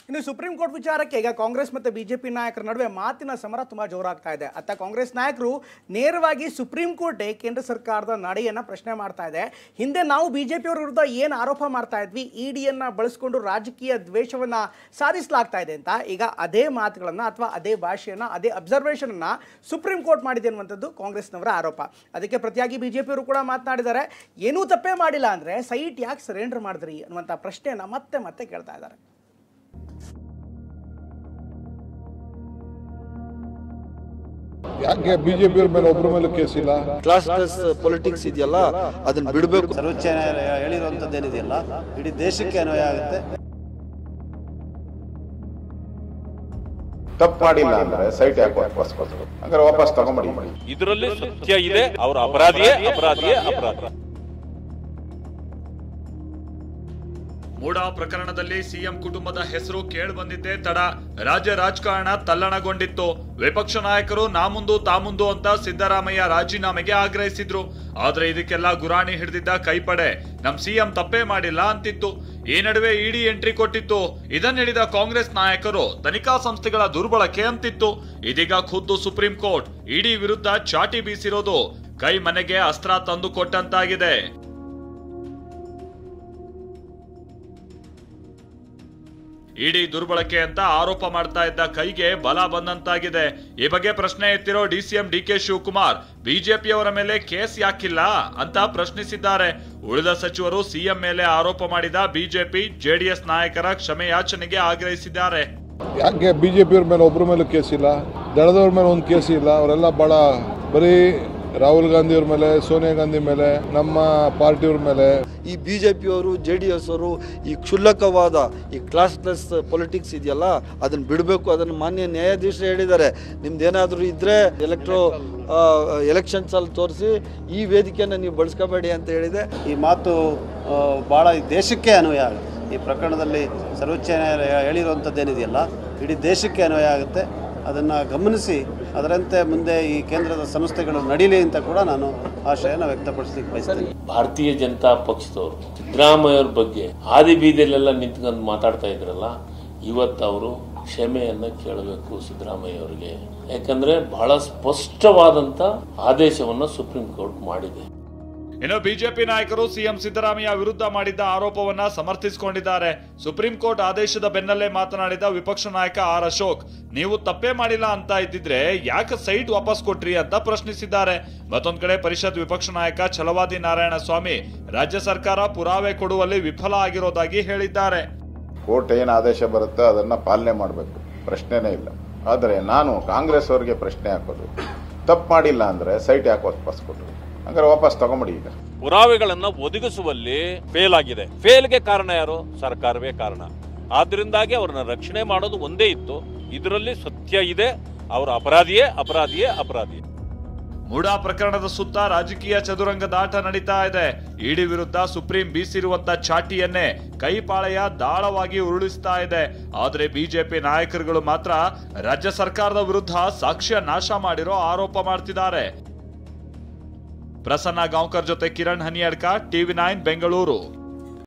ಇನ್ನು supreme court ವಿಚಾರಕ್ಕೆ ಈಗ ಕಾಂಗ್ರೆಸ್ ಮತ್ತು ಬಿಜೆಪಿ ನಾಯಕರ ನಡುವೆ ಮಾತಿನ ಸಮರ ತುಂಬ ಜೋರಾಗ್ತಾ ಇದೆ. ಅತ್ತ ಕಾಂಗ್ರೆಸ್ ನಾಯಕರು ನೇರವಾಗಿ ಸುಪ್ರೀಂ ಕೋರ್ಟೇ ಕೇಂದ್ರ ಸರ್ಕಾರದ ನಡೆಯನ್ನು ಪ್ರಶ್ನೆ ಮಾಡ್ತಾ ಇದೆ. ಹಿಂದೆ ನಾವು ಬಿಜೆಪಿಯವರ ವಿರುದ್ಧ ಏನು ಆರೋಪ ಮಾಡ್ತಾ ಇದ್ವಿ, ಇಡಿಯನ್ನು ಬಳಸ್ಕೊಂಡು ರಾಜಕೀಯ ದ್ವೇಷವನ್ನು ಸಾಧಿಸಲಾಗ್ತಾ ಇದೆ ಅಂತ, ಈಗ ಅದೇ ಮಾತುಗಳನ್ನು ಅಥವಾ ಅದೇ ಭಾಷೆಯನ್ನು ಅದೇ ಅಬ್ಸರ್ವೇಷನನ್ನು ಸುಪ್ರೀಂ ಕೋರ್ಟ್ ಮಾಡಿದೆ ಅನ್ನುವಂಥದ್ದು ಕಾಂಗ್ರೆಸ್ನವರ ಆರೋಪ. ಅದಕ್ಕೆ ಪ್ರತಿಯಾಗಿ ಬಿಜೆಪಿಯವರು ಕೂಡ ಮಾತನಾಡಿದ್ದಾರೆ. ಏನೂ ತಪ್ಪೇ ಮಾಡಿಲ್ಲ ಅಂದರೆ ಸೈಟ್ ಯಾಕೆ ಸರೆಂಡರ್ ಮಾಡಿದ್ರಿ ಅನ್ನುವಂಥ ಪ್ರಶ್ನೆಯನ್ನು ಮತ್ತೆ ಮತ್ತೆ ಕೇಳ್ತಾ ಇದ್ದಾರೆ. ಯಾಕೆ ಬಿಜೆಪಿ ಮೇಲೆ ಒಬ್ಬರ ಮೇಲೆ ಕೇಸ್ ಇಲ್ಲ? ಕ್ಲಾಸ್ ಪೊಲಿಟಿಕ್ಸ್ ಇದೆಯಲ್ಲ, ಅದನ್ನ ಬಿಡಬೇಕು. ಸರ್ವೋಚ್ಚ ನ್ಯಾಯಾಲಯ ಹೇಳಿರುವಂತದ್ದೇನಿದೆಯಲ್ಲ, ಇಡೀ ದೇಶಕ್ಕೆ ಅನ್ವಯ ಆಗುತ್ತೆ. ತಪ್ಪು ಮಾಡಿಲ್ಲ ಅಂದ್ರೆ ಸೈಟ್ ಯಾಕೆ ವಾಪಸ್ ಕೊಟ್ಟರು? ಹಂಗಾರೆ ವಾಪಸ್ ತಗೊಂಡ್ಬಿಡಿ. ಇದರಲ್ಲಿ ಸತ್ಯ ಇದೆ, ಅವರು ಅಪರಾಧಿಯೇ ಅಪರಾಧಿಯೇ ಅಪರಾಧ. ಮೂಡಾ ಪ್ರಕರಣದಲ್ಲಿ ಸಿಎಂ ಕುಟುಂಬದ ಹೆಸರು ಕೇಳಿಬಂದಿದ್ದೇ ತಡ. ರಾಜ್ಯ ರಾಜಕಾರಣ ತಲ್ಲಣಗೊಂಡಿತ್ತು. ವಿಪಕ್ಷ ನಾಯಕರು ನಾ ಮುಂದು ತಾ ಮುಂದು ಅಂತ ಸಿದ್ದರಾಮಯ್ಯ ರಾಜೀನಾಮೆಗೆ ಆಗ್ರಹಿಸಿದ್ರು. ಆದ್ರೆ ಇದಕ್ಕೆಲ್ಲ ಗುರಾಣಿ ಹಿಡಿದಿದ್ದ ಕೈಪಡೆ ನಮ್ ಸಿಎಂ ತಪ್ಪೇ ಮಾಡಿಲ್ಲ ಅಂತಿತ್ತು. ಈ ನಡುವೆ ಇಡಿ ಎಂಟ್ರಿ ಕೊಟ್ಟಿತ್ತು. ಇದನ್ನ ಹಿಡಿದ ಕಾಂಗ್ರೆಸ್ ನಾಯಕರು ತನಿಖಾ ಸಂಸ್ಥೆಗಳ ದುರ್ಬಳಕೆ ಅಂತಿತ್ತು. ಇದೀಗ ಖುದ್ದು ಸುಪ್ರೀಂ ಕೋರ್ಟ್ ಇಡಿ ವಿರುದ್ಧ ಚಾಟಿ ಬೀಸಿರೋದು ಕೈ ಮನೆಗೆ ಅಸ್ತ್ರ ತಂದು ಕೊಟ್ಟಂತಾಗಿದೆ. ಇಡಿ ದುರ್ಬಳಕೆ ಅಂತ ಆರೋಪ ಮಾಡ್ತಾ ಇದ್ದ ಕೈಗೆ ಬಲ ಬಂದಂತಾಗಿದೆ. ಈ ಬಗ್ಗೆ ಪ್ರಶ್ನೆ ಎತ್ತಿರೋ ಡಿಸಿಎಂ ಡಿಕೆ ಶಿವಕುಮಾರ್ ಬಿಜೆಪಿಯವರ ಮೇಲೆ ಕೇಸ್ ಯಾಕಿಲ್ಲ ಅಂತ ಪ್ರಶ್ನಿಸಿದ್ದಾರೆ. ಉಳಿದ ಸಚಿವರು ಸಿಎಂ ಮೇಲೆ ಆರೋಪ ಮಾಡಿದ ಬಿಜೆಪಿ ಜೆಡಿಎಸ್ ನಾಯಕರ ಕ್ಷಮೆಯಾಚನೆಗೆ ಆಗ್ರಹಿಸಿದ್ದಾರೆ. ಯಾಕೆ ಬಿಜೆಪಿಯವ್ರ ಮೇಲೆ ಒಬ್ಬರ ಮೇಲೆ ಕೇಸ್ ಇಲ್ಲ? ದಳದವ್ರ ಮೇಲೆ ಒಂದು ಕೇಸ್ ಇಲ್ಲ. ಅವರೆಲ್ಲ ಬರೀ ರಾಹುಲ್ ಗಾಂಧಿ ಅವ್ರ ಮೇಲೆ, ಸೋನಿಯಾ ಗಾಂಧಿ ಮೇಲೆ, ನಮ್ಮ ಪಾರ್ಟಿಯವ್ರ ಮೇಲೆ. ಈ ಬಿಜೆಪಿಯವರು ಜೆಡಿಎಸ್ ಅವರು ಈ ಕ್ಷುಲ್ಲಕವಾದ ಈ ಕ್ಲಾಸ್ಲೆಸ್ ಪೊಲಿಟಿಕ್ಸ್ ಇದೆಯಲ್ಲ, ಅದನ್ನ ಬಿಡಬೇಕು. ಅದನ್ನು ಮಾನ್ಯ ನ್ಯಾಯಾಧೀಶರು ಹೇಳಿದ್ದಾರೆ. ನಿಮ್ದೇನಾದರೂ ಇದ್ರೆ ಎಲೆಕ್ಷನ್ಸ್ ಅಲ್ಲಿ ತೋರಿಸಿ ಈ ವೇದಿಕೆಯನ್ನು ನೀವು ಬಳಸ್ಕೋಬೇಡಿ ಅಂತ ಹೇಳಿದೆ. ಈ ಮಾತು ಭಾಳ ದೇಶಕ್ಕೆ ಅನ್ವಯ ಆಗುತ್ತೆ. ಈ ಪ್ರಕರಣದಲ್ಲಿ ಸರ್ವೋಚ್ಚ ನ್ಯಾಯಾಲಯ ಹೇಳಿರುವಂಥದ್ದೇನಿದೆಯಲ್ಲ, ಇಡೀ ದೇಶಕ್ಕೆ ಅನ್ವಯ ಆಗುತ್ತೆ. ಅದನ್ನು ಗಮನಿಸಿ ಅದರಂತೆ ಮುಂದೆ ಈ ಕೇಂದ್ರದ ಸಂಸ್ಥೆಗಳು ನಡೀಲಿ ಅಂತ ಕೂಡ ನಾನು ಆಶಯನ ವ್ಯಕ್ತಪಡಿಸಲಿಕ್ಕೆ ಬಯಸ್ತೇನೆ. ಭಾರತೀಯ ಜನತಾ ಪಕ್ಷದವರು ಸಿದ್ದರಾಮಯ್ಯವ್ರ ಬಗ್ಗೆ ಹಾದಿ ಬೀದಿಯಲ್ಲೆಲ್ಲ ನಿಂತ್ಕೊಂಡು ಮಾತಾಡ್ತಾ ಇದ್ರಲ್ಲ, ಇವತ್ತು ಅವರು ಕ್ಷಮೆಯನ್ನ ಕೇಳಬೇಕು ಸಿದ್ದರಾಮಯ್ಯ ಅವರಿಗೆ. ಯಾಕಂದ್ರೆ ಬಹಳ ಸ್ಪಷ್ಟವಾದಂತ ಆದೇಶವನ್ನ ಸುಪ್ರೀಂ ಕೋರ್ಟ್ ಮಾಡಿದೆ. ಇನ್ನು ಬಿಜೆಪಿ ನಾಯಕರು ಸಿಎಂ ಸಿದ್ದರಾಮಯ್ಯ ವಿರುದ್ಧ ಮಾಡಿದ್ದ ಆರೋಪವನ್ನ ಸಮರ್ಥಿಸಿಕೊಂಡಿದ್ದಾರೆ. ಸುಪ್ರೀಂ ಕೋರ್ಟ್ ಆದೇಶದ ಬೆನ್ನಲ್ಲೇ ಮಾತನಾಡಿದ ವಿಪಕ್ಷ ನಾಯಕ ಆರ್ ಅಶೋಕ್, ನೀವು ತಪ್ಪೇ ಮಾಡಿಲ್ಲ ಅಂತ ಇದ್ದಿದ್ರೆ ಯಾಕೆ ಸೈಟ್ ವಾಪಸ್ ಕೊಟ್ರಿ ಅಂತ ಪ್ರಶ್ನಿಸಿದ್ದಾರೆ. ಮತ್ತೊಂದ್ ಕಡೆ ಪರಿಷತ್ ವಿಪಕ್ಷ ನಾಯಕ ಛಲವಾದಿ ನಾರಾಯಣ ಸ್ವಾಮಿ ರಾಜ್ಯ ಸರ್ಕಾರ ಪುರಾವೆ ಕೊಡುವಲ್ಲಿ ವಿಫಲ ಆಗಿರೋದಾಗಿ ಹೇಳಿದ್ದಾರೆ. ಕೋರ್ಟ್ ಏನು ಆದೇಶ ಬರುತ್ತೆ ಅದನ್ನ ಪಾಲನೆ ಮಾಡಬೇಕು, ಪ್ರಶ್ನೆನೇ ಇಲ್ಲ. ಆದರೆ ನಾನು ಕಾಂಗ್ರೆಸ್ ಅವರಿಗೆ ಪ್ರಶ್ನೆ ಹಾಕೋದು, ತಪ್ಪು ಮಾಡಿಲ್ಲ ಅಂದ್ರೆ ಸೈಟ್ ಯಾಕೆ ವಾಪಸ್ ಕೊಟ್ಟರು? ಹಂಗಾರೆ ವಾಪಸ್ ತಗೊಂಬಿಡಿ. ಈಗ ಪುರಾವೆಗಳನ್ನ ಒದಗಿಸುವಲ್ಲಿ ಫೇಲ್ ಆಗಿದೆ. ಫೇಲ್ಗೆ ಕಾರಣ ಯಾರು? ಸರ್ಕಾರವೇ ಕಾರಣ. ಆದ್ರಿಂದಾಗಿ ಅವ್ರನ್ನ ರಕ್ಷಣೆ ಮಾಡೋದು ಒಂದೇ ಇತ್ತು. ಇದರಲ್ಲಿ ಸತ್ಯ ಇದೆ, ಅವರು ಅಪರಾಧಿಯೇ ಅಪರಾಧಿಯೇ ಅಪರಾಧಿ. ಮೂಡಾ ಪ್ರಕರಣದ ಸುತ್ತ ರಾಜಕೀಯ ಚದುರಂಗದಾಟ ನಡೀತಾ ಇದೆ. ಇಡಿ ವಿರುದ್ಧ ಸುಪ್ರೀಂ ಬೀಸಿರುವಂತ ಚಾಟಿಯನ್ನೇ ಕೈಪಾಳೆಯ ದಾಳವಾಗಿ ಉರುಳಿಸ್ತಾ ಇದೆ. ಆದ್ರೆ ಬಿಜೆಪಿ ನಾಯಕರುಗಳು ಮಾತ್ರ ರಾಜ್ಯ ಸರ್ಕಾರದ ವಿರುದ್ಧ ಸಾಕ್ಷ್ಯ ನಾಶ ಮಾಡಿರೋ ಆರೋಪ ಮಾಡ್ತಿದ್ದಾರೆ. ಪ್ರಸನ್ನ ಗಾಂವ್ಕರ್ ಜೊತೆ ಕಿರಣ್ ಹನಿಯಡ್ಕ, ಟಿವಿ9 ಬೆಂಗಳೂರು.